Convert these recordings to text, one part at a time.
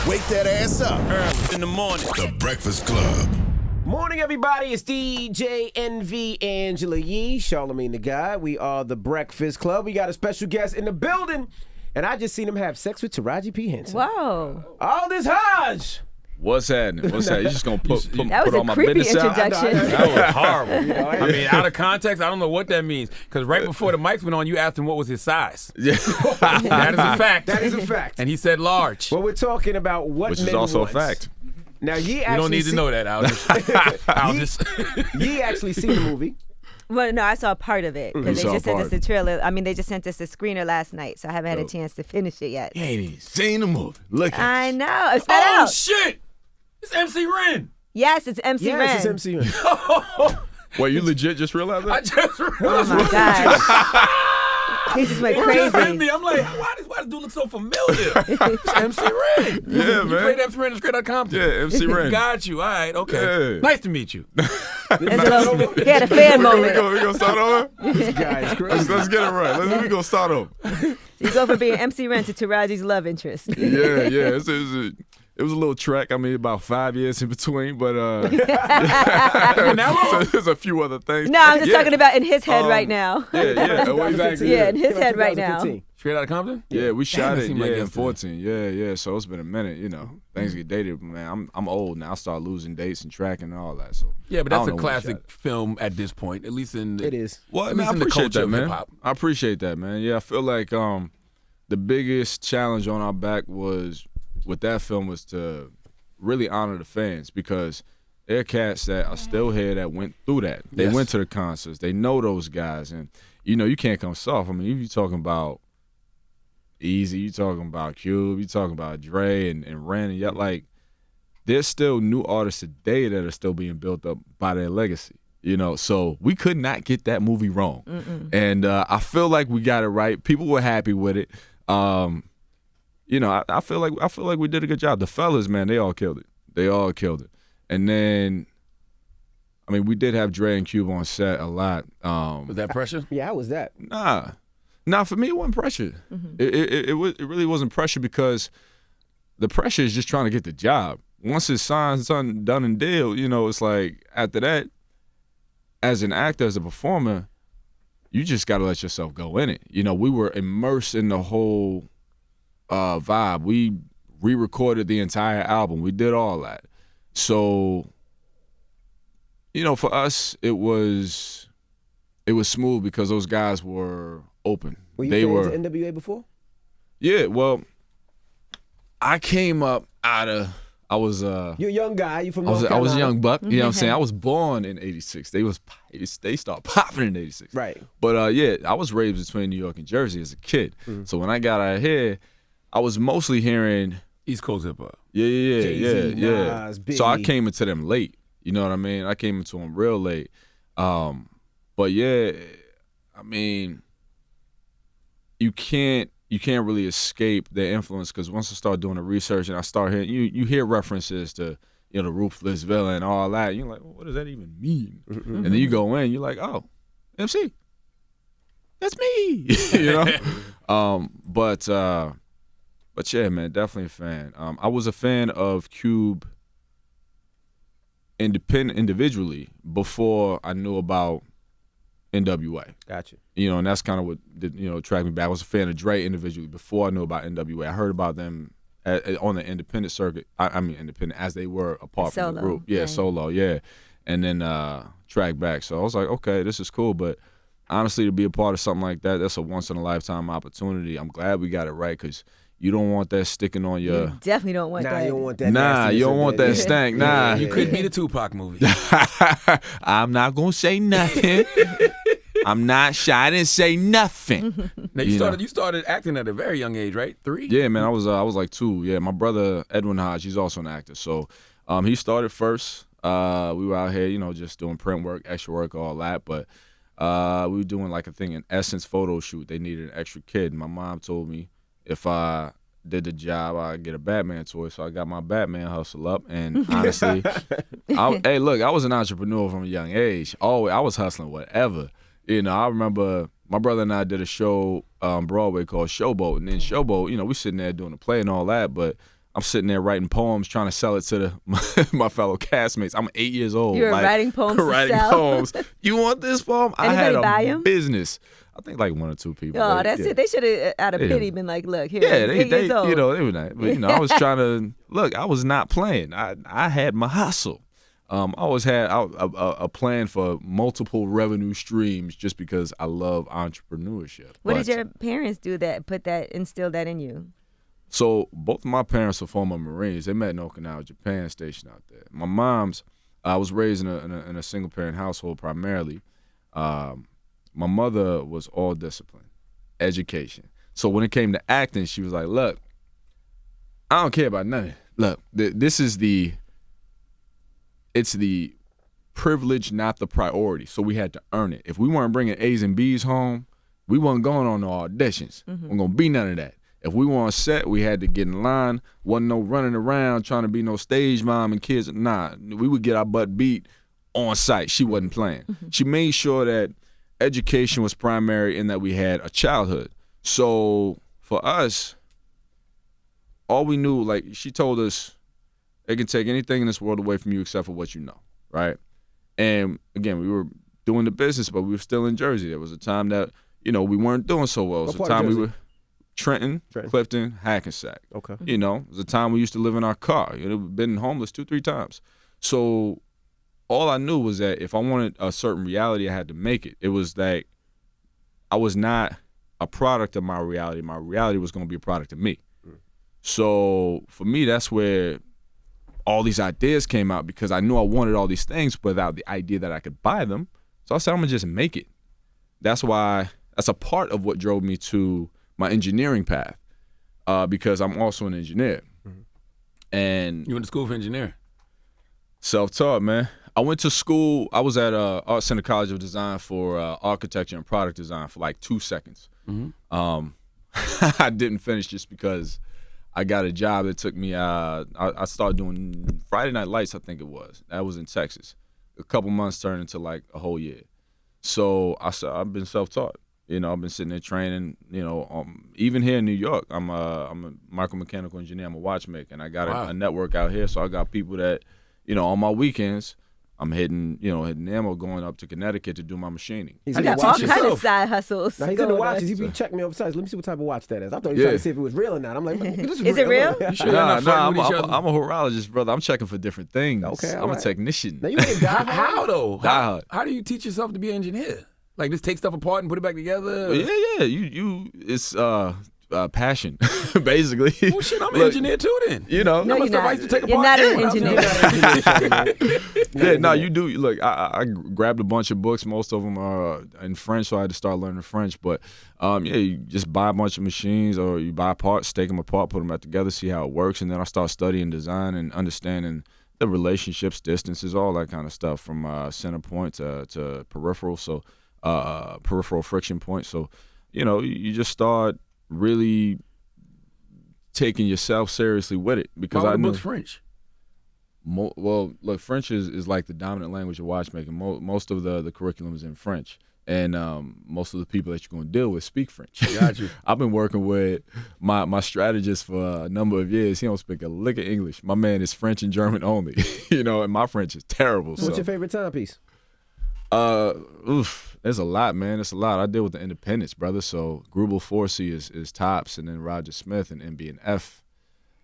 Wake that ass up. Early in the morning. The Breakfast Club. Morning, everybody. It's DJ NV Angela Yee, Charlamagne the Guy. We are the Breakfast Club. We got a special guest in the building, and I just seen him have sex with Taraji P. Henson. Whoa. Aldis Hodge. What's happening? What's happening? You just gonna put That was all a my creepy business out? introduction. That was horrible. I mean, out of context, I don't know what that means. Because right before the mics went on, you asked him what was his size. Yeah. That is a fact. That is a fact. And he said large. Well, we're talking about what Which men is also wants. a fact. Now, Yee You actually don't need to know that, Aldis. Yee actually seen the movie. Well, no, I saw part of it because You they saw just sent us part. the trailer. I mean, they just sent us a screener last night, so I haven't had a chance to finish it yet. You ain't even seen the movie. Look at I it. know. It's not Oh, out. shit. It's MC Ren. Yes, it's MC Ren. Yes, it's MC Ren. Wait, you legit just realized I that? just Oh realized. my gosh. He just went It just hit crazy. me. I'm like, why does dude look so familiar? It's MC Ren. Yeah, You man. played MC Ren in Straight Outta Compton. Yeah, MC Ren. Got you. All right. Okay. Yeah. Nice to meet you. He had a fan We moment. gonna start over? This guy is crazy. Let's get it right. We gonna start over. You go from being MC Ren to Taraji's love interest. Yeah. It was a little track. I mean, about 5 years in between, but so there's a few other things. No, I'm just Yeah. talking about in his head right now. Yeah. Oh, exactly. Yeah, in his head right now. 2015. Straight Outta Compton? Yeah, we shot that it seemed like in yesterday. 14. Yeah. So it's been a minute, you know. Things get dated, man. I'm old now. I start losing dates and tracking and all that. So Yeah, but I that's don't a know when we classic shot it. film at this point, at least in the, It is. Well, at man, least I in the appreciate culture that, of man. hip-hop. I appreciate that, man. Yeah, I feel like the biggest challenge on our back was with that film was to really honor the fans because there are cats that are still here that went through that. They Yes. went to the concerts. They know those guys, and you can't come soft. I mean, you talking about Easy, you talking about Cube, you talking about Dre and Ren, and yet like there's still new artists today that are still being built up by their legacy. So we could not get that movie wrong, and I feel like we got it right. People were happy with it. I feel like we did a good job. The fellas, man, they all killed it. And then, I mean, we did have Dre and Cube on set a lot. Was that pressure? Yeah, how was that? Nah, for me it wasn't pressure. It really wasn't pressure because the pressure is just trying to get the job. Once it's signed, done and deal, it's like after that, as an actor, as a performer, you just got to let yourself go in it. We were immersed in the whole vibe. We re-recorded the entire album. We did all that. So, for us, it was smooth because those guys were open. Were you They fans were. of NWA before? Yeah, well, I came up out of. I was. You're a young guy. You from I North was Carolina. a young buck. You know what I'm saying? I was born in '86. They start popping in '86. Right. But I was raised between New York and Jersey as a kid. So when I got out here, I was mostly hearing. East Coast hip hop. Jay-Z, Yeah. Nas, So I Biggie. came into them late. You know what I mean? I came into them real late. But yeah, I mean, you can't really escape their influence because once I start doing the research and I start hearing, you hear references to the ruthless villain and all that. And you're like, well, what does that even mean? And then you go in, you're like, oh, MC, that's me. But yeah, man, definitely a fan. I was a fan of Cube individually before I knew about NWA. Gotcha. And that's kind of what did, attract me back. I was a fan of Dre individually before I knew about NWA. I heard about them on the independent circuit. I mean independent as they were apart from the Solo, group. Yeah, right. solo, yeah. And then track back. So I was like, okay, this is cool. But honestly, to be a part of something like that, that's a once-in-a-lifetime opportunity. I'm glad we got it right because you don't want that sticking on your... You definitely don't want Nah, that. you don't want that. Nah, nastiness you don't in want there. that stank. Nah. You could be the Tupac movie. I'm not going to say nothing. I'm not shy. I didn't say nothing. Now you started acting at a very young age, right? 3? Yeah, man, I was like 2. Yeah, my brother Edwin Hodge, he's also an actor. So he started first. We were out here, just doing print work, extra work, all that. But we were doing like a thing, an Essence photo shoot. They needed an extra kid. My mom told me if I did the job, I'd get a Batman toy. So I got my Batman hustle up. And honestly, hey, look, I was an entrepreneur from a young age. Always, I was hustling whatever. I remember my brother and I did a show on Broadway called Showboat. And then Showboat, we sitting there doing the play and all that. But I'm sitting there writing poems, trying to sell it to my fellow castmates. I'm 8 years old. You were writing poems to writing sell? poems. You want this poem? I Anybody had buy a 'em? business. I think like 1 or 2 people. Oh, that's it. They should have, out of pity, been like, look, here, Yeah, he's 8 years old. you know, they were not, but, I was trying to look. I was not playing. I had my hustle. I always had a plan for multiple revenue streams just because I love entrepreneurship. What did your parents do that instill that in you? So both of my parents are former Marines. They met in Okinawa, Japan, stationed out there. My mom's, I was raised in a single parent household primarily. My mother was all discipline, education. So when it came to acting, she was like, look, I don't care about nothing. Look, it's the privilege, not the priority. So we had to earn it. If we weren't bringing A's and B's home, we wasn't going on no auditions. Wasn't going to be none of that. If we were on set, we had to get in line. Wasn't no running around trying to be no stage mom and kids. Nah, we would get our butt beat on site. She wasn't playing. She made sure that education was primary and that we had a childhood. So for us, all we knew, like she told us, it can take anything in this world away from you except for what you know, right? And again, we were doing the business, but we were still in Jersey. There was a time that, we weren't doing so well. It was a time we were Trenton, Clifton, Hackensack. Okay. It was a time we used to live in our car. We've been homeless 2-3 times. So all I knew was that if I wanted a certain reality, I had to make it. It was that I was not a product of my reality. My reality was going to be a product of me. So for me, that's where all these ideas came out, because I knew I wanted all these things without the idea that I could buy them. So I said, I'm going to just make it. That's a part of what drove me to my engineering path, because I'm also an engineer. And You went to school for engineering? Self-taught, man. I went to school. I was at Art Center College of Design for architecture and product design for like 2 seconds. I didn't finish just because I got a job that took me. I started doing Friday Night Lights, I think it was. That was in Texas. A couple months turned into like a whole year. So I've been self-taught. I've been sitting there training. Even here in New York, I'm a micromechanical engineer. I'm a watchmaker, and I got a network out here. So I got people that, on my weekends, I'm hitting ammo, going up to Connecticut to do my machining. He's You in the got all watches. kind of side hustles. Now he's in the going watches. on. He be checking me oversized. Let me see what type of watch that is. I thought he was trying to see if it was real or not. I'm like, this Is it real? You sure y'all not flirting with each other? I'm a horologist, brother. I'm checking for different things. Okay, all I'm right. a technician. Now you ain't die How though? How? How do you teach yourself to be an engineer? Like just take stuff apart and put it back together? Yeah. It's passion, basically. Well, shit, I'm an engineer too then. No, How much you're stuff I not. used to take You're apart? not an engineer. Yeah, no, you do. Look, I grabbed a bunch of books. Most of them are in French, so I had to start learning French. But you just buy a bunch of machines, or you buy parts, take them apart, put them back together, see how it works, and then I start studying design and understanding the relationships, distances, all that kind of stuff, from center point to peripheral. So peripheral friction point. So you just start really taking yourself seriously with it, because Why I were the knew. books French? Well, look, French is like the dominant language of watchmaking. Most of the curriculum is in French, and most of the people that you're going to deal with speak French. Got you. I've been working with my strategist for a number of years. He don't speak a lick of English. My man is French and German only, and my French is terrible. What's your favorite timepiece? There's a lot, man. It's a lot. I deal with the independents, brother. So Grubel 4C is tops, and then Roger Smith and MB and F.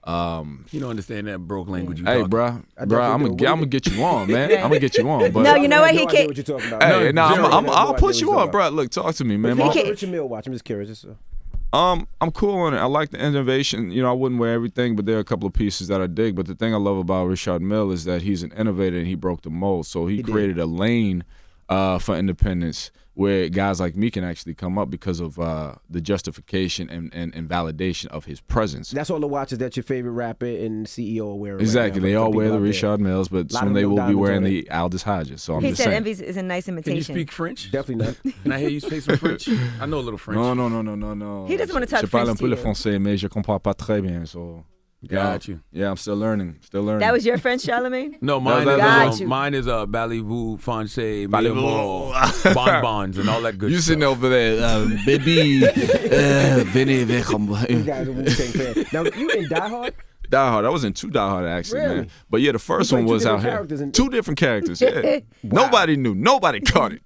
You don't understand that broke language you Hey, talk. bro, I'm definitely do. gonna get you on, man. I'm gonna get you on. But No, you know what? I He have no idea can't. what you're talking about. hey, No, I'll put you on, bro. Look, talk to me, man. What's can't- the Richard Mille watch? I'm just curious. I'm cool on it. I like the innovation. I wouldn't wear everything, but there are a couple of pieces that I dig. But the thing I love about Richard Mille is that he's an innovator and he broke the mold. So he created a lane for independence where guys like me can actually come up because of the justification and validation of his presence. That's all the watches that your favorite rapper and CEO are wearing. Exactly. Right now, they for all people wear the out there. Richard Milles, but Lot soon of they real will be diamonds wearing on the Aldis Hodges. So I'm He just said saying. Envy is a nice Can you imitation. speak French? Definitely not. Can I hear you speak some French? I know a little French. No. He doesn't wanna talk Je parle French un to peu le you. français, mais je comprends pas très bien. So Got you. Yeah, I'm still learning. That was your French, Charlamagne? No, mine Got is you. mine is Ballivoo, Fonse, Ballivoo. bonbons, and all that good You stuff. sitting over there, baby, venez vers You guys are Wu-Tang fans. Now, you in Die Hard? Die Hard. I was in 2 Die Hard actually, Really? man. But yeah, the first played one two was out different here. characters in- 2 different characters. Yeah. Nobody knew. Nobody caught it.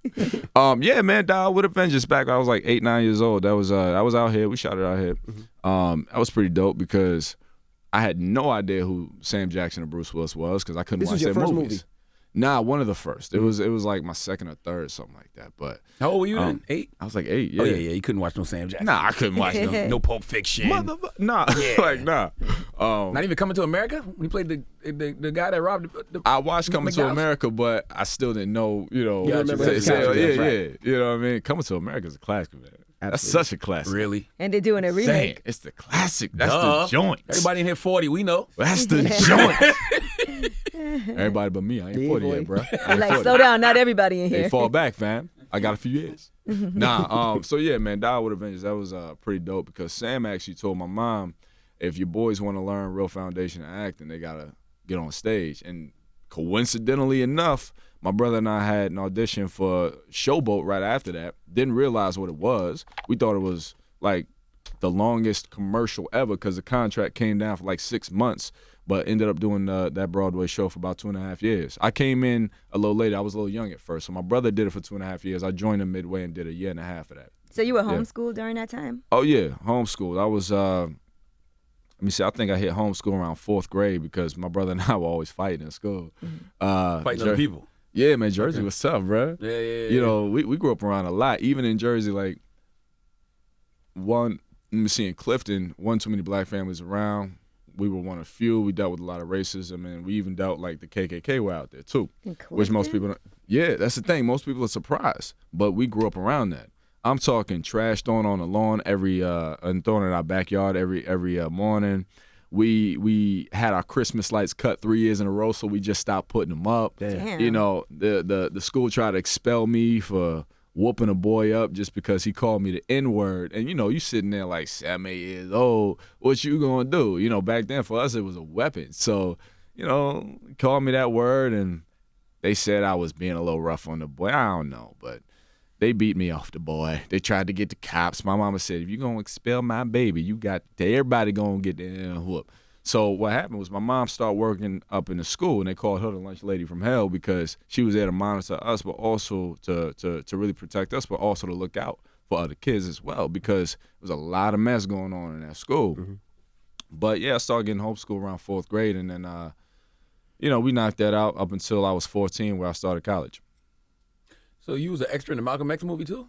Yeah, man. Die Hard with a Vengeance. Back when I was like 8, 9 years old. That was out here. We shot it out here. That was pretty dope because I had no idea who Sam Jackson or Bruce Willis was because I couldn't This watch was your their first movies. movie? Nah, one of the first. It was like my second or third, something like that. But How old were you then? 8? I was like 8. Yeah. Oh, yeah. You couldn't watch no Sam Jackson. Nah, I couldn't watch them. No Pulp Fiction. Nah, like nah. Not even Coming to America? When he played the guy that robbed the I watched Coming to McDonald's? America, but I still didn't know, Yeah, I remember say- that say- character, yeah, that's yeah. right. You know what I mean? Coming to America is a classic, man. That's Absolutely. such a classic. Really? And they're doing a Dang, remake. it's the classic. That's Duh. the joint. Everybody in here 40, we know. That's the joint. Everybody but me. I ain't 40 yet, bro. I ain't Like, 40. slow down, not everybody in Hey, here. fall back, fam. I got a few years. So yeah, man, Die with Avengers, that was pretty dope because Sam actually told my mom, if your boys want to learn real foundation of acting, they gotta get on stage. And coincidentally enough, my brother and I had an audition for Showboat right after that. Didn't realize what it was. We thought it was like the longest commercial ever because the contract came down for like 6 months, but ended up doing that Broadway show for about 2.5 years. I came in a little later. I was a little young at first, so my brother did it for 2.5 years. I joined him midway and did 1.5 years of that. So you were homeschooled during that time? Oh yeah, homeschooled. I was. Let me see. I think I hit homeschool around 4th grade because my brother and I were always fighting in school. Fighting other people. Yeah, man, Jersey was tough, bro. Yeah. You know, we grew up around a lot. Even in Jersey, like let me see, in Clifton, one too many black families around. We were one of few. We dealt with a lot of racism, and we even dealt like the KKK were out there too, which most people don't. Yeah, that's the thing. Most people are surprised, but we grew up around that. I'm talking trash thrown on the lawn and thrown in our backyard every morning. We had our Christmas lights cut 3 years in a row, so we just stopped putting them up. Damn. You know, the school tried to expel me for whooping a boy up just because he called me the N-word. And, you know, you sitting there like 7, 8 years old, what you gonna do? You know, back then for us it was a weapon. So, you know, he called me that word, and they said I was being a little rough on the boy. I don't know, but they beat me off the boy. They tried to get the cops. My mama said, if you're going to expel my baby, everybody going to get the whoop. So what happened was my mom started working up in the school, and they called her the lunch lady from hell because she was there to monitor us, but also to really protect us, but also to look out for other kids as well because there was a lot of mess going on in that school. Mm-hmm. But, yeah, I started getting homeschooled around 4th grade, and then, you know, we knocked that out up until I was 14 where I started college. So you was an extra in the Malcolm X movie too?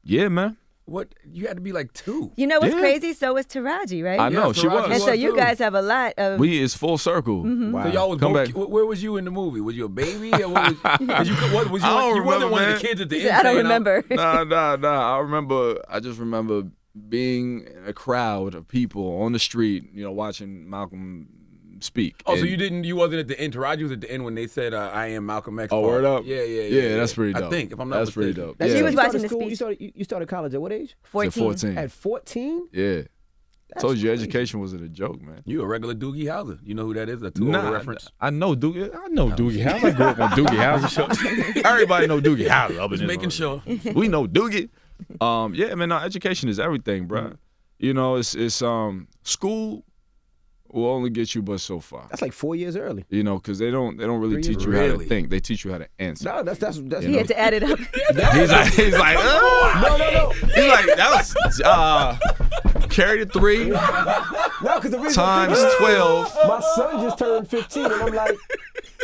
Yeah, man. What? You had to be like 2. You know what's Yeah. crazy? So was Taraji, right? I know, Yeah, she Taraji was. And so you too. guys have a lot of. We is full circle. Wow. So y'all was Come both. back. Where was you in the movie? Was you a baby? Or what was you? Was you, I don't you wasn't remember, one of man. the kids at the He end. said, I don't saying, remember. Nah. I just remember being in a crowd of people on the street, you know, watching Malcolm speak. Oh, so And- you wasn't at the end. Taraji was at the end when they said, "I am Malcolm X." Oh, part. word up. Yeah. That's pretty dope. I think if I'm not that's pretty mistaken. dope. That's Yeah. She was you started watching the school, speech. You started college at what age? 14. 14. At 14? Yeah. That's Told you crazy. education wasn't a joke, man. You a regular Doogie Howser. You know who that is? A two reference. I know Doogie. I know Doogie House. I grew up on Doogie House. Everybody know Doogie House. Just making sure. We know Doogie. Yeah, man. No, education is everything, bro. You know, it's school will only get you but so far. That's like 4 years early. You know, because they don't really 3 teach years. you how to Really? think. They teach you how to answer. No, that's He had to add it up. He's like, oh. no. He's like, that was carry the 3 No, because the reason times 12. my son just turned 15, and I'm like,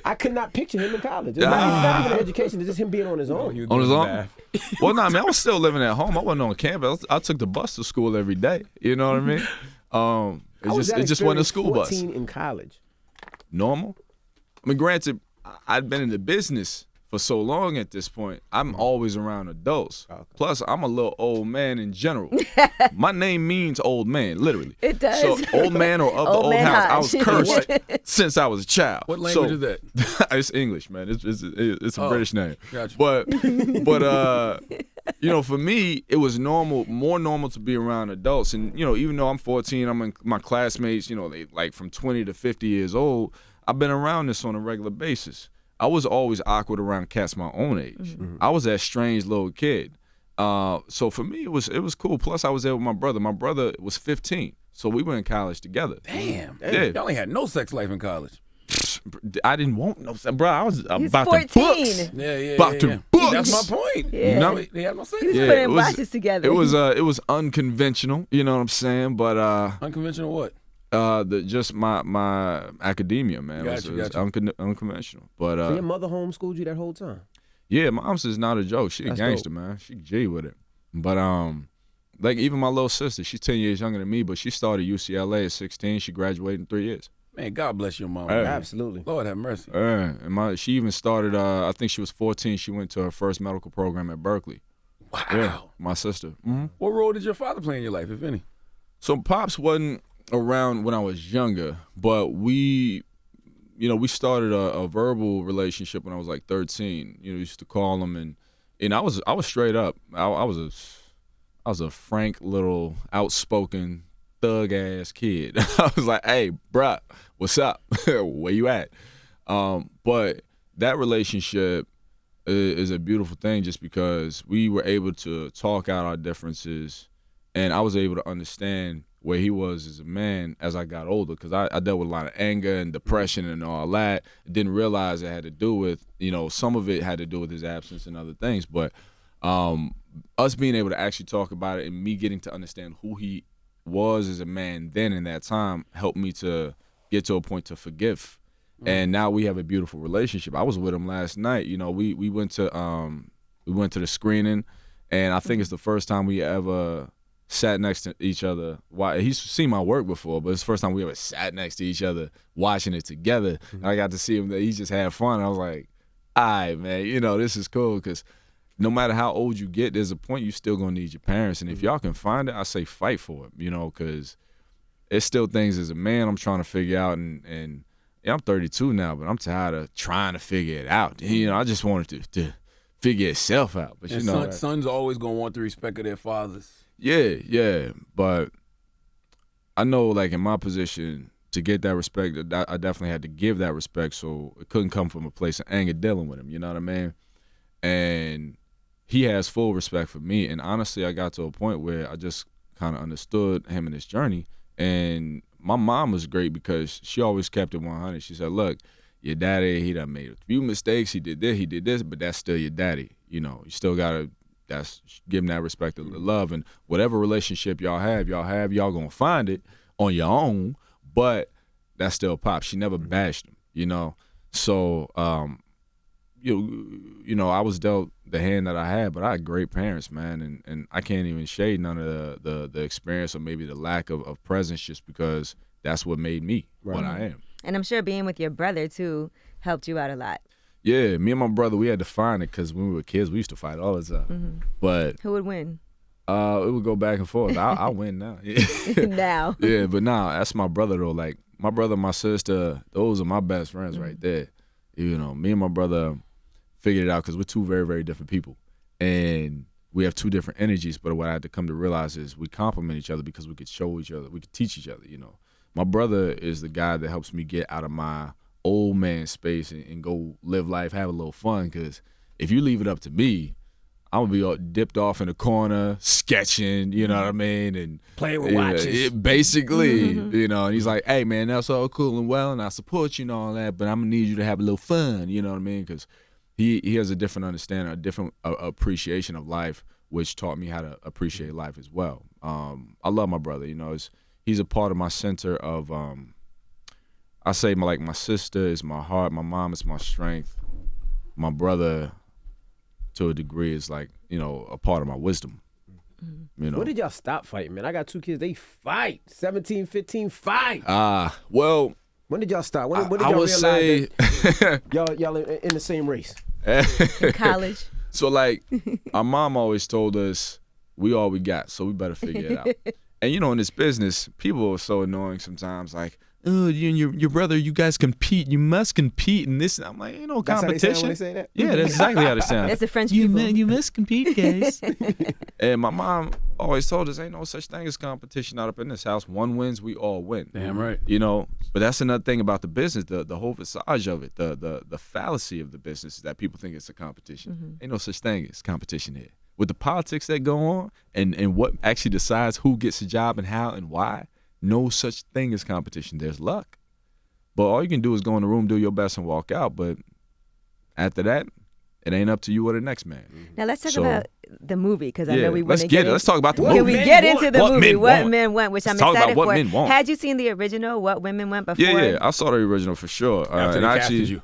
I could not picture him in college. It's not even education; it's just him being on his own. On his own? Well, no, I mean, I was still living at home. I wasn't on campus. I took the bus to school every day. You know what I mean? How was that It just wasn't a school bus. 14 in college. Normal. I mean, granted, I'd been in the business for so long at this point. I'm always around adults. Okay. Plus, I'm a little old man in general. My name means old man, literally. It does. So, old man or of the Old old man house. I Hodge. was cursed since I was a child. What language So- is that? It's English, man. It's a Oh, British name. gotcha. But you know, for me, it was more normal to be around adults. And you know, even though I'm 14, I'm in my classmates. You know, they like from 20 to 50 years old. I've been around this on a regular basis. I was always awkward around cats my own age. I was that strange little kid. So for me, it was cool. Plus, I was there with my brother. My brother was 15, so we were in college together. Damn. Yeah. Y'all ain't had no sex life in college. I didn't want no sex, bro. I was He's about 14. to books. Yeah. About to books. That's my point. Yeah. You know, they have no sex. He was Yeah, putting it was- watches together. It was unconventional. You know what I'm saying? But Unconventional what? just my academia, man, Gotcha. unconventional. But So your mother homeschooled you that whole time? yeah, mom's is not a joke. She a That's gangster, dope. man. She G with it. But like even my little sister, she's 10 years younger than me, but she started UCLA at 16. She graduated in 3 years. Man, God bless your mom. Hey. Absolutely. Lord have mercy. And she even started. I think she was 14. She went to her first medical program at Berkeley. Wow. Yeah, my sister. Mm-hmm. What role did your father play in your life, if any? So Pops wasn't around when I was younger, but we started a verbal relationship when I was like 13. You know, used to call him, and I was straight up. I was a frank little outspoken thug ass kid. I was like, hey, bruh, what's up? Where you at? But that relationship is a beautiful thing just because we were able to talk out our differences, and I was able to understand where he was as a man as I got older, because I dealt with a lot of anger and depression and all that. Didn't realize it had to do with, some of it had to do with his absence and other things. But us being able to actually talk about it and me getting to understand who he was as a man then in that time helped me to get to a point to forgive. And now we have a beautiful relationship. I was with him last night. We went to the screening, and I think it's the first time we ever sat next to each other. He's seen my work before, but it's the first time we ever sat next to each other watching it together. And I got to see him that he just had fun. I was like, all right, man, this is cool, because no matter how old you get, there's a point you still gonna need your parents. And if y'all can find it, I say fight for it, because it's still things as a man I'm trying to figure out. And yeah, I'm 32 now, but I'm tired of trying to figure it out. I just wanted to figure itself out. But And sons are always gonna want the respect of their fathers. Yeah. But I know, like, in my position, to get that respect, I definitely had to give that respect. So it couldn't come from a place of anger dealing with him. You know what I mean? And he has full respect for me. And honestly, I got to a point where I just kind of understood him and his journey. And my mom was great because she always kept it 100. She said, look, your daddy, he done made a few mistakes. He did this, but that's still your daddy. You still got to give him that respect and love. And whatever relationship y'all going to find it on your own, but that's still Pop. She never bashed him, So, I was dealt the hand that I had, but I had great parents, man, and I can't even shade none of the experience or maybe the lack of presence, just because that's what made me what I am. And I'm sure being with your brother, too, helped you out a lot. Yeah, me and my brother, we had to find it, because when we were kids, we used to fight all the time. Mm-hmm. But Who would win? it would go back and forth. I win now. Now. Yeah, but that's my brother, though. Like, my brother and my sister, those are my best friends right there. Me and my brother figured it out because we're two very, very different people. And we have two different energies, but what I had to come to realize is we complement each other because we could show each other, we could teach each other, My brother is the guy that helps me get out of my old man space and go live life, have a little fun, because if you leave it up to me, I'm going to be all dipped off in the corner, sketching, you know what I mean? And playing with watches. Basically, and he's like, hey, man, that's all cool and well, and I support you and all that, but I'm going to need you to have a little fun, you know what I mean? Because he has a different understanding, a different appreciation of life, which taught me how to appreciate life as well. I love my brother, he's a part of my center of, I say my sister is my heart, my mom is my strength, my brother, to a degree, is like, a part of my wisdom. When did y'all stop fighting, man? I got 2 kids, they fight. 17, 15, fight. Well, when did y'all stop? When did I y'all would realize say that y'all in the same race? In college. So, like, our mom always told us, we all we got, so we better figure it out. And, in this business, people are so annoying sometimes, like, oh, you and your brother, you guys compete. You must compete in this. I'm like, That's competition. how they sound when they say that? Yeah, that's exactly how they sound. That's the French people. You must compete, guys. And my mom always told us, ain't no such thing as competition out up in this house. One wins, we all win. Damn right. But that's another thing about the business, the whole visage of it, the fallacy of the business is that people think it's a competition. Ain't no such thing as competition here. with the politics that go on and what actually decides who gets a job and how and why, no such thing as competition. There's luck. But all you can do is go in the room, do your best, and walk out. But after that, it ain't up to you or the next man. Now let's talk about the movie, because I know we want let's to get it. Let's talk about the movie. Can we get into the What movie? Men What Want. Men Want, which I'm Let's talk excited about what for. men want. Had you seen the original, What Women Want, before? Yeah, I saw the original for sure. After and they actually, casted you.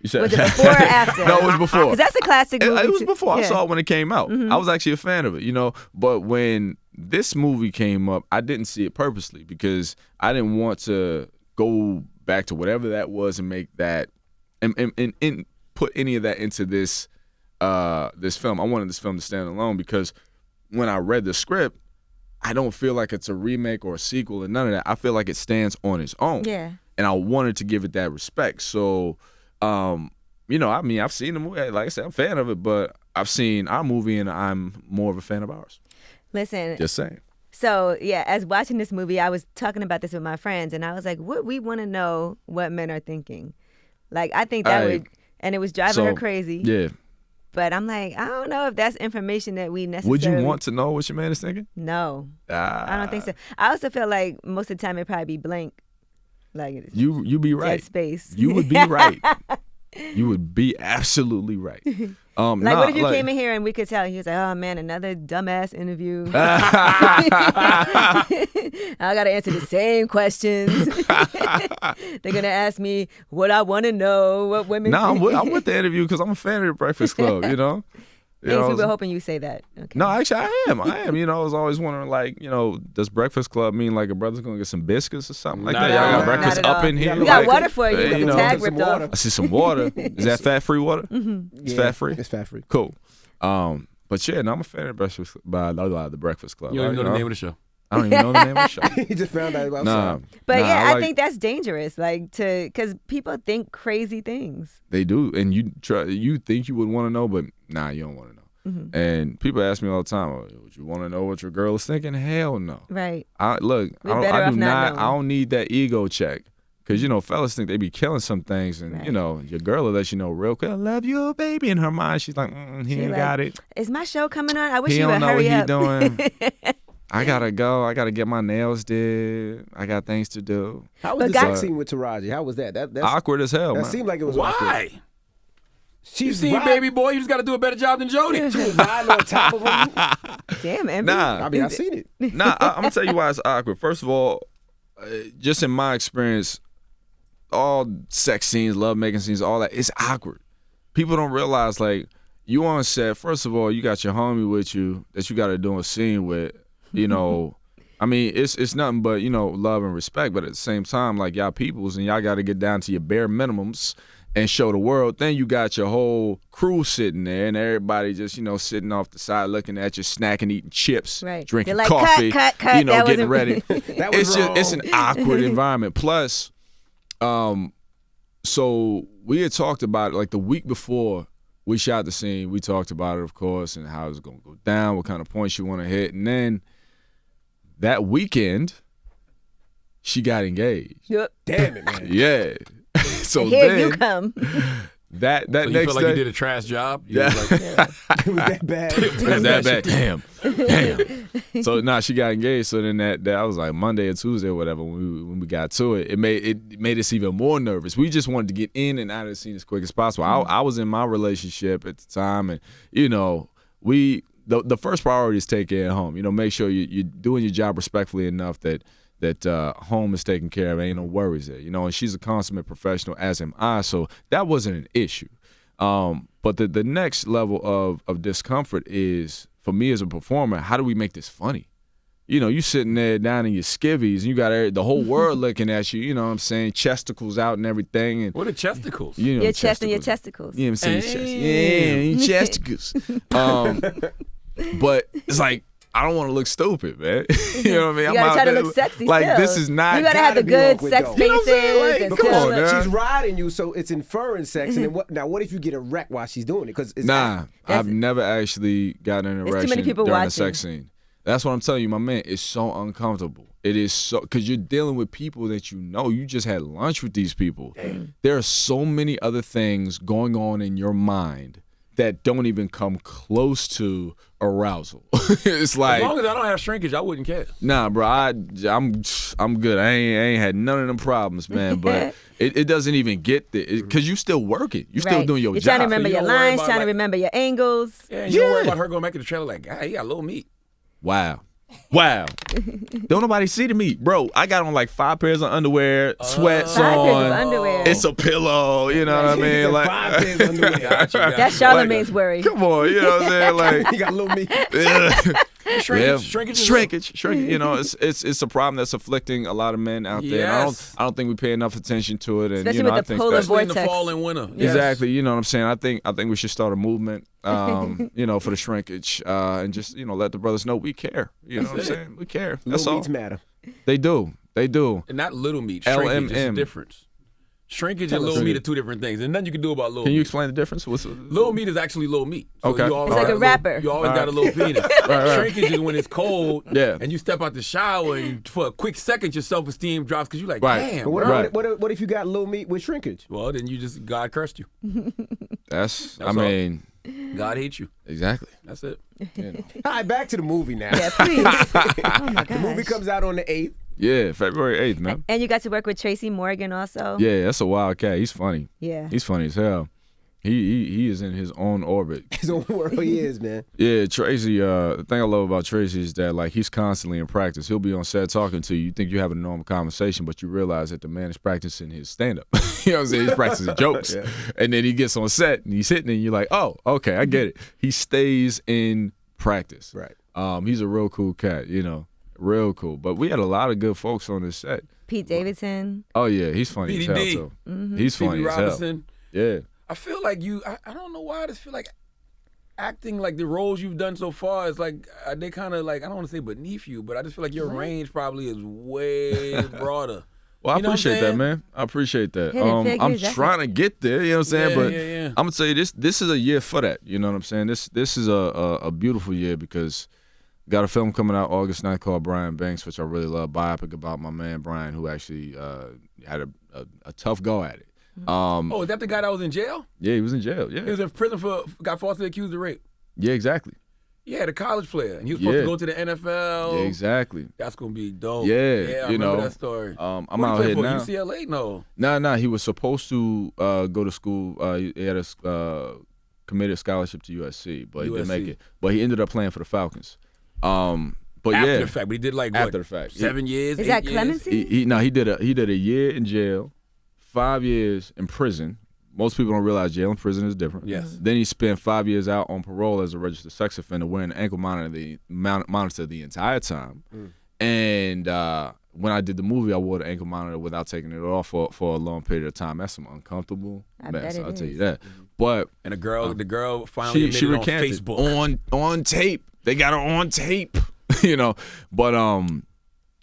you said, Was it before or after? No, it was before. Because that's a classic movie. It was too. before. I Yeah. saw it when it came out. I was actually a fan of it, you know. But when this movie came up, I didn't see it purposely because I didn't want to go back to whatever that was and make that and put any of that into this this film. I wanted this film to stand alone because when I read the script, I don't feel like it's a remake or a sequel and none of that. I feel like it stands on its own. Yeah. And I wanted to give it that respect. So, you know, I mean, I've seen the movie. Like I said, I'm a fan of it, but I've seen our movie and I'm more of a fan of ours. Listen. Just saying. So, yeah, as watching this movie, I was talking about this with my friends, and I was like, we want to know what men are thinking. Like, I think that would, and it was driving her crazy. Yeah. But I'm like, I don't know if that's information that we necessarily. Would you want to know what your man is thinking? No. I don't think so. I also feel like most of the time it'd probably be blank. Like, you be right. dead space. You would be right. You would be absolutely right. Like, what if you came in here and we could tell? He was like, oh, man, another dumbass interview. I got to answer the same questions. They're going to ask me what I want to know, what women No, think. I'm with the interview because I'm a fan of the Breakfast Club, you know? Thanks, we were hoping you say that. Okay. No, actually, I am. You know, I was always wondering, like, you know, does Breakfast Club mean like a brother's going to get some biscuits or something like Not that? at Y'all all. got breakfast Not at up all. in here? We got like, water for you. you The know, tag some ripped water. off. I see some water. Is that fat-free water? It's fat-free? It's fat free. Cool. But yeah, no, I'm a fan of the Breakfast Club. You don't even know the name of the show. I don't even know the name of the show. He just found out about Nah. something. But Nah, yeah, I like- think that's dangerous. Like, because people think crazy things. They do, and you think you would want to know, but nah, you don't want to know. And people ask me all the time, oh, "Would you want to know what your girl is thinking?" Hell no. Right. I We're better I off do not not. knowing. I don't need that ego check, because you know, fellas think they be killing some things, and Right. you know, your girl will let you know real quick. I love you, baby. In her mind, she's like, he She ain't like, got it. Is my show coming on? I wish He you would don't know hurry what he up. doing. I gotta go. I gotta get my nails did. I got things to do. How was But the God- sex scene with Taraji? How was that? That's Awkward as hell, that man. seemed like it was awkward. Why? You She's seen riding- Baby Boy? You just got to do a better job than Jody. She was riding on top of him. Damn, Envy. Nah, I mean, I seen it. Nah, I'm gonna tell you why it's awkward. First of all, just in my experience, all sex scenes, love making scenes, all that, it's awkward. People don't realize, like, you on set, first of all, you got your homie with you that you got to do a scene with, you know. I mean, it's nothing but, you know, love and respect, but at the same time, like, y'all peoples and y'all got to get down to your bare minimums and show the world. Then you got your whole crew sitting there and everybody just, you know, sitting off the side looking at you, snacking, eating chips, Right. drinking They're like, coffee, cut, you know, that getting wasn't- ready. That was It's wrong. an awkward environment. Plus, so we had talked about it like the week before we shot the scene. We talked about it, of course, and how it was going to go down, what kind of points you want to hit. And then that weekend, she got engaged. Yep. Damn it, man. Yeah. So Here then, you come. that So you next feel like day, you did a trash job? You Yeah. was like, It was that bad. it was that bad. Damn. So she got engaged. So then that I was like Monday or Tuesday or whatever when we got to it. It made us even more nervous. We just wanted to get in and out of the scene as quick as possible. I was in my relationship at the time, and you know the first priority is take care of home. You know, make sure you're doing your job respectfully enough that home is taken care of. Ain't no worries there. You know, and she's a consummate professional, as am I. So that wasn't an issue. But the next level of discomfort is, for me as a performer, how do we make this funny? You know, you sitting there down in your skivvies, and you got the whole world looking at you, you know what I'm saying, chesticles out and everything. And what are chesticles? you know, Your chest and your testicles. You know what I'm saying? Hey. Yeah, chesticles. But it's like, I don't want to look stupid, man. You know what I mean? You gotta try to look sexy like, still. this is not. You gotta have the gotta be good awkward, sex though. spaces. You know what I'm saying? Like, and come stuff. on, man. She's riding you, so it's inferring sex. And then what if you get erect while she's doing it? Because Nah, I've never actually gotten an There's too erection many people during a watching. sex scene. That's what I'm telling you, my man. It's so uncomfortable. It is so, because you're dealing with people that you know. You just had lunch with these people. There are so many other things going on in your mind that don't even come close to arousal. It's like, as long as I don't have shrinkage, I wouldn't care. nah, bro, I'm good. I ain't had none of them problems, man. But it doesn't even get there because you still working. You still doing your You're job. trying to remember So you your don't worry lines, about, trying to like- remember your angles. Yeah, and you don't worry about her going back to the trailer like, ah, he got little meat. Wow. Don't nobody see the meat, bro. I got on like 5 pairs of underwear, sweats 5 pairs of on. underwear. It's a pillow, you know what I mean? Like, 5 pairs of underwear. That's Charlamagne's worry. come on, you know what I'm saying? Like, You got a little meat. Shrinkage is shrinkage. You know, it's a problem that's afflicting a lot of men out there. And Yes. I don't think we pay enough attention to it. And Especially you know, with I the think polar that, especially in the vortex. fall and winter. Yes. exactly. You know what I'm saying? I think we should start a movement, you know, for the shrinkage, and just let the brothers know we care. You know what I'm saying? We care. That's Little all. meats matter. They do. And not little meat. Shrinkage is LMM. the difference. Shrinkage and little meat are two different things. And nothing you can do about little Can you meat. explain the difference? Little meat is actually little meat. So Okay. you always It's like got a rapper. You always got a little penis. right. Shrinkage is when it's cold Yeah. and you step out the shower and for a quick second your self-esteem drops because you're like, Right. damn. But what, bro. Right. what if you got little meat with shrinkage? Well, then you just, God cursed you. I all. mean, God hates you. exactly. That's it. You know. All right, back to the movie now. Yeah, please. Oh my The movie gosh. comes out on the 8th. Yeah, February 8th, man. And you got to work with Tracy Morgan also. Yeah, that's a wild cat. He's funny. Yeah. He's funny as hell. He is in his own orbit. His own world he is, man. Yeah, Tracy, the thing I love about Tracy is that like he's constantly in practice. He'll be on set talking to you. You think you're having a normal conversation, but you realize that the man is practicing his stand-up. You know what I'm saying? He's practicing jokes. Yeah. And then he gets on set and he's hitting it and you're like, oh, okay, I get it. He stays in practice. Right. He's a real cool cat, real cool. But we had a lot of good folks on this set. Pete Davidson. Oh, yeah, he's funny as hell, PDD. too. He's funny Phoebe as hell. Robinson. Yeah. I feel like I don't know why I just feel like acting like the roles you've done so far is like they kind of like I don't want to say beneath you, but I just feel like your range probably is way broader. Well, I You know what I'm appreciate that, saying? man. I appreciate that. Hidden Figures, I'm that's trying to get there, you know what I'm saying? Yeah, but yeah. I'm gonna tell you this is a year for that. You know what I'm saying? This is a beautiful year because got a film coming out August 9th called Brian Banks, which I really love. Biopic about my man Brian, who actually had a tough go at it. Oh, is that the guy that was in jail? Yeah, he was in jail. He Yeah, was in prison got falsely accused of rape. yeah, exactly. Yeah, the college player, and he was supposed Yeah. to go to the NFL. Yeah, exactly. That's gonna be dope. Yeah, I you remember know, that story. I'm What he out play here for? now. UCLA? No. Nah, he was supposed to go to school. He had a committed scholarship to USC, but he didn't make USC. it. But he ended up playing for the Falcons. But After yeah, the fact, but he did like after what? the fact. 7 years. Is 8 that years? clemency? he did a year in jail, 5 years in prison. Most people don't realize jail and prison is different. Yes. Then he spent 5 years out on parole as a registered sex offender, wearing an ankle monitor the entire time. And when I did the movie, I wore the ankle monitor without taking it off for a long period of time. That's some uncomfortable I mess. bet it I'll tell you is. that. But And the girl finally she admitted on recanted Facebook. on tape. They got her on tape, But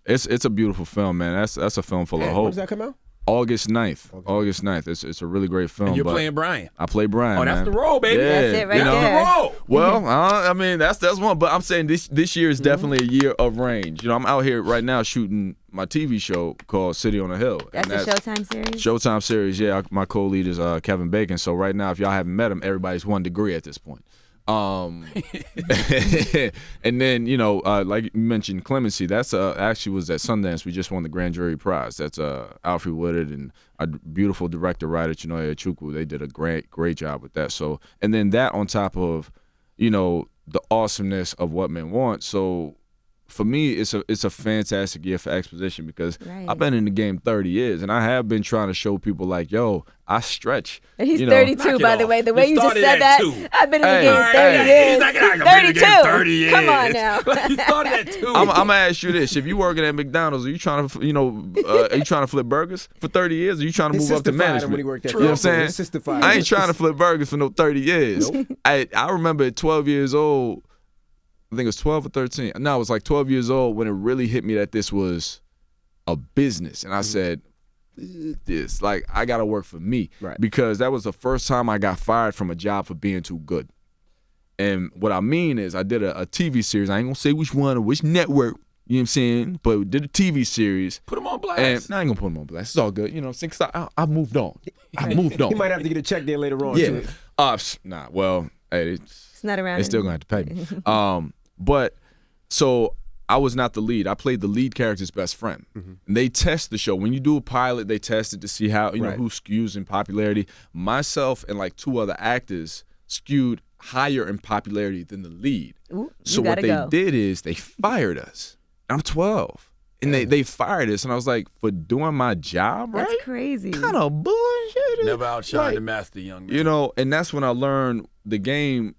it's a beautiful film, man. That's a film full of When hope. does that come out? August 9th. August 9th. It's a really great film. And you're but playing Brian. I play Brian. Oh, that's man. the role, baby. Yeah, That's it right you know? there. That's the role. Well, I mean that's one, but I'm saying this year is definitely a year of range. I'm out here right now shooting my TV show called City on a Hill. That's and the Showtime series? Showtime series. Yeah, my co-lead is Kevin Bacon. So right now, if y'all haven't met him, everybody's 1 degree at this point. And then like you mentioned, Clemency. That's actually was at Sundance. We just won the grand jury prize. That's Alfred Woodard and a beautiful director, writer Chinoya Chukwu. They did a great job with that. So, and then that on top of, the awesomeness of What Men Want. So, for me, it's a fantastic year for exposition because Right. I've been in the game 30 years and I have been trying to show people like, yo, I stretch. And he's Knock 32, it by the off. way. The You way you just started said at that, 2. I've been in the Hey, game hey, 30 hey, years. He's like, I He's ain't been in the 32. game 30 years. Come on now. You started at 2. I'm gonna ask you this: if you working at McDonald's, are you trying to, are you trying to flip burgers for 30 years? Or are you trying to His move up to sister fired him management? when he worked at You know what I'm Chipotle. saying? His sister fired I him. ain't trying to flip burgers for no 30 years. I remember at 12 years old, I think it was 12 or 13. No, it was like 12 years old when it really hit me that this was a business, and I said, "This, like, I gotta work for me," Right. because that was the first time I got fired from a job for being too good. And what I mean is, I did a TV series. I ain't gonna say which one or which network. You know what I'm saying? But we did a TV series. Put him on blast. And I ain't gonna put him on blast. It's all good. You know, since I moved on. I moved on. He might have to get a check there later on. Yeah. too. Well, Hey, It's not around. They still gonna have to pay me. But so I was not the lead. I played the lead character's best friend. And they test the show. When you do a pilot, they test it to see how you know who skews in popularity. Myself and like 2 other actors skewed higher in popularity than the lead. Ooh, so what they did is they fired us. I'm 12. And they fired us, and I was like, for doing my job, right? That's crazy. Kind of bullshit. Never outshine the master, young man. You know, and that's when I learned the game,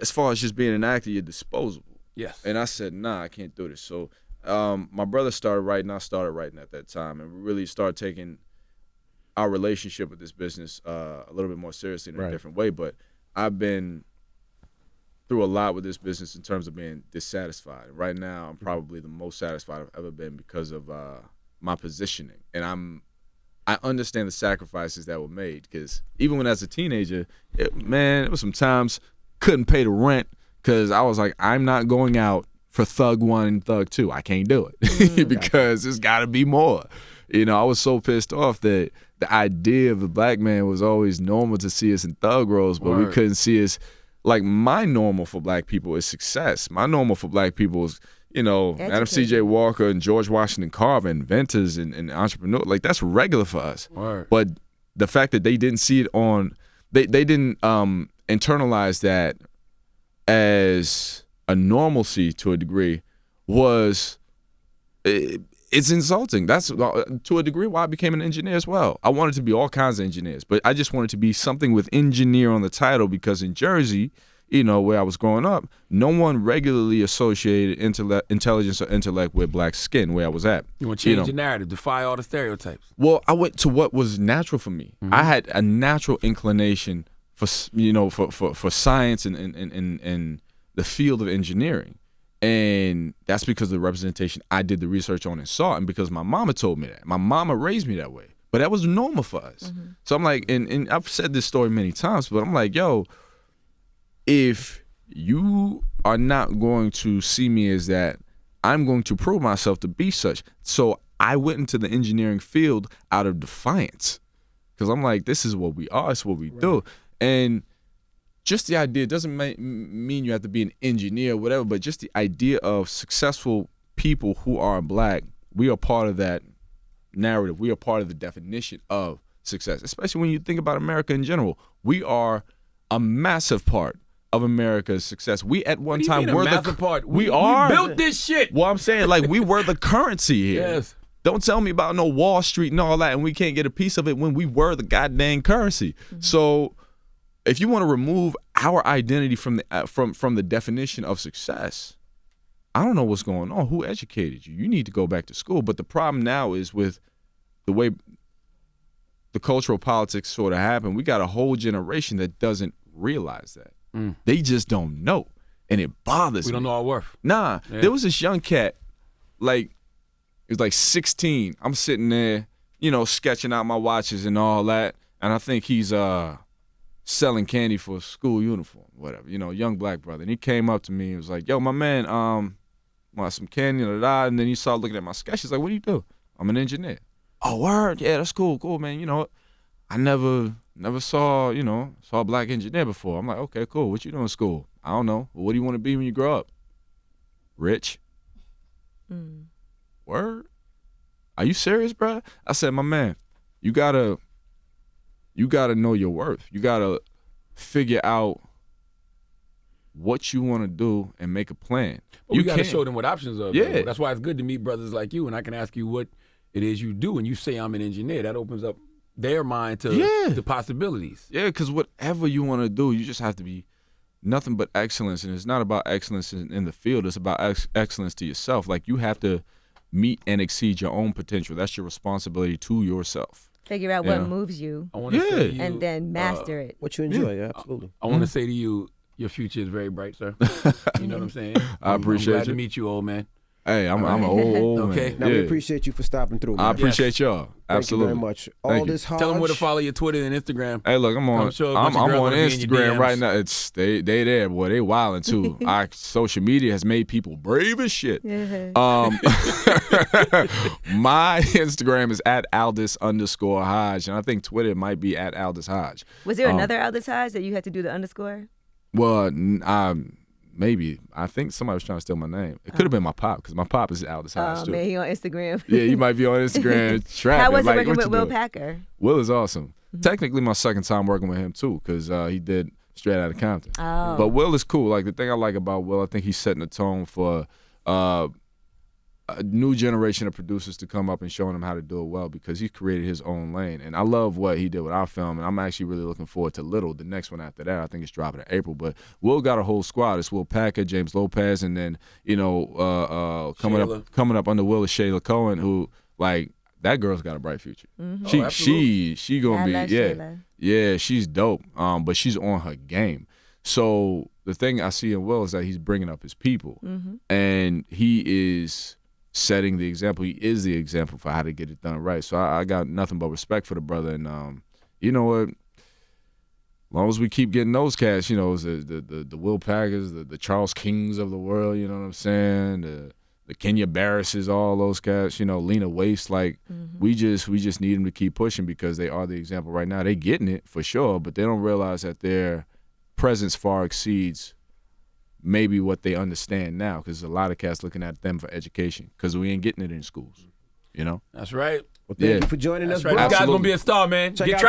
as far as just being an actor, you're disposable. Yes. And I said, nah, I can't do this. So my brother started writing, I started writing at that time, and we really started taking our relationship with this business a little bit more seriously in a different way. But I've been through a lot with this business in terms of being dissatisfied. Right now, I'm probably the most satisfied I've ever been because of my positioning. And I understand the sacrifices that were made, because even when I was a teenager, it was some times couldn't pay the rent because I was like, I'm not going out for Thug 1 and Thug 2. I can't do it because there's got to be more. You know, I was so pissed off that the idea of the black man was always normal to see us in thug roles, but we couldn't see us. Like, my normal for black people is success. My normal for black people is, you know, Adam C.J. Walker and George Washington Carver, inventors and entrepreneurs. Like, that's regular for us. But the fact that they didn't see it they didn't internalize that as a normalcy to a degree was it's insulting. That's to a degree why I became an engineer as well. I wanted to be all kinds of engineers, but I just wanted to be something with engineer on the title, because in Jersey, you know, where I was growing up, no one regularly associated intelligence or intellect with black skin where I was at. You want to change your narrative, defy all the stereotypes. Well, I went to what was natural for me. I had a natural inclination for science and the field of engineering. And that's because of the representation I did the research on and saw, and because my mama told me that. My mama raised me that way. But that was normal for us. So I'm like, and I've said this story many times, but I'm like, yo, if you are not going to see me as that, I'm going to prove myself to be such. So I went into the engineering field out of defiance, because I'm like, this is what we are, it's what we do. And just the idea, it doesn't mean you have to be an engineer or whatever, but just the idea of successful people who are black, we are part of that narrative. We are part of the definition of success, especially when you think about America in general. We are a massive part of America's success. We at one time were the part. We built this shit. Well, I'm saying, like, we were the currency here. Yes. Don't tell me about no Wall Street and all that, and we can't get a piece of it when we were the goddamn currency. So if you want to remove our identity from the definition of success, I don't know what's going on. Who educated you? You need to go back to school. But the problem now is with the way the cultural politics sort of happen, we got a whole generation that doesn't realize that. They just don't know, and it bothers me. We don't know our worth. Nah, there was this young cat, like, he was like 16. I'm sitting there, you know, sketching out my watches and all that, and I think he's selling candy for a school uniform, whatever, you know, young black brother. And he came up to me and was like, yo, my man, want some candy, and then he started looking at my sketch. He's like, what do you do? I'm an engineer. Oh, word? Yeah, that's cool, man. You know, I never saw a black engineer before. I'm like, okay, cool. What you doing in school? I don't know. Well, what do you want to be when you grow up? Rich. Word? Are you serious, bro? I said, my man, you gotta know your worth. You gotta figure out what you want to do and make a plan. Well, you gotta show them what options are. Yeah. That's why it's good to meet brothers like you, and I can ask you what it is you do, and you say I'm an engineer. That opens up their mind to the possibilities. Yeah, because whatever you want to do, you just have to be nothing but excellence. And it's not about excellence in the field. It's about excellence to yourself. Like, you have to meet and exceed your own potential. That's your responsibility to yourself. Figure out what moves you, I want to say to you, and then master it. What you enjoy, absolutely. I want to say to you, your future is very bright, sir. You know what I'm saying? I appreciate I'm glad you. to meet you, old man. Hey, I'm an old Okay. man. Now, we appreciate you for stopping through, man. I appreciate y'all. Absolutely. Thank you very much. Thank Aldis Hodge. Tell them where to follow your Twitter and Instagram. Hey, look, I'm on sure a bunch of I'm girls on wanna be in your Instagram DMs. right now. It's they there, boy. They wilding too. Our social media has made people brave as shit. My Instagram is at Aldis_Hodge, and I think Twitter might be at Aldis Hodge. Was there another Aldis Hodge that you had to do the underscore? Well, maybe. I think somebody was trying to steal my name. It could have been my pop, because my pop is Aldis Hodge, too. Oh, man, he on Instagram. Yeah, you might be on Instagram. How was it like, working what with you Will doing? Packer? Will is awesome. Technically, my second time working with him, too, because he did Straight Outta Compton. Oh. But Will is cool. Like, the thing I like about Will, I think he's setting the tone for a new generation of producers to come up and showing them how to do it well, because he created his own lane. And I love what he did with our film, and I'm actually really looking forward to Little, the next one after that. I think it's dropping in April. But Will got a whole squad. It's Will Packer, James Lopez, and then, coming up under Will is Shayla Cohen, who, like, that girl's got a bright future. Mm-hmm. She gonna be Shayla. yeah, she's dope. But she's on her game. So the thing I see in Will is that he's bringing up his people, and he is setting the example. He is the example for how to get it done right. So I got nothing but respect for the brother. And you know what? As long as we keep getting those cats, the Will Packers, the Charles Kings of the world, you know what I'm saying? The Kenya Barrises, all those cats, Lena Waithe, like we just need them to keep pushing, because they are the example right now. They getting it for sure, but they don't realize that their presence far exceeds maybe what they understand now, because a lot of cats looking at them for education, because we ain't getting it in schools, That's right. Well, thank you for joining us, That's right. bro. This guy's gonna be a star, man. Check Get out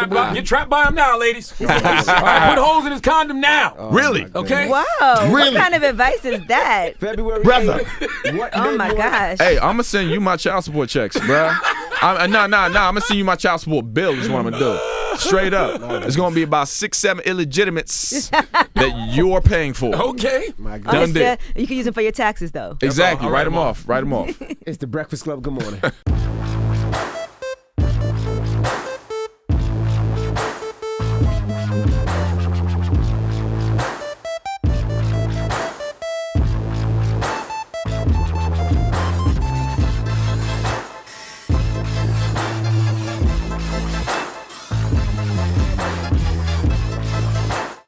trapped by him now, ladies. All right, put holes in his condom now. Really? Okay. Wow. Really? What kind of advice is that? February Brother. 8th. What Oh, day my you want? gosh. Hey, I'm gonna send you my child support checks, bruh. I'm gonna send you my child support bill. Is what I'm gonna do. Straight up. It's gonna be about 6-7 illegitimates that you're paying for. Okay. My God. Done deal. You can use them for your taxes, though. Exactly. I'll Write them off. Write them off. It's the Breakfast Club. Good morning.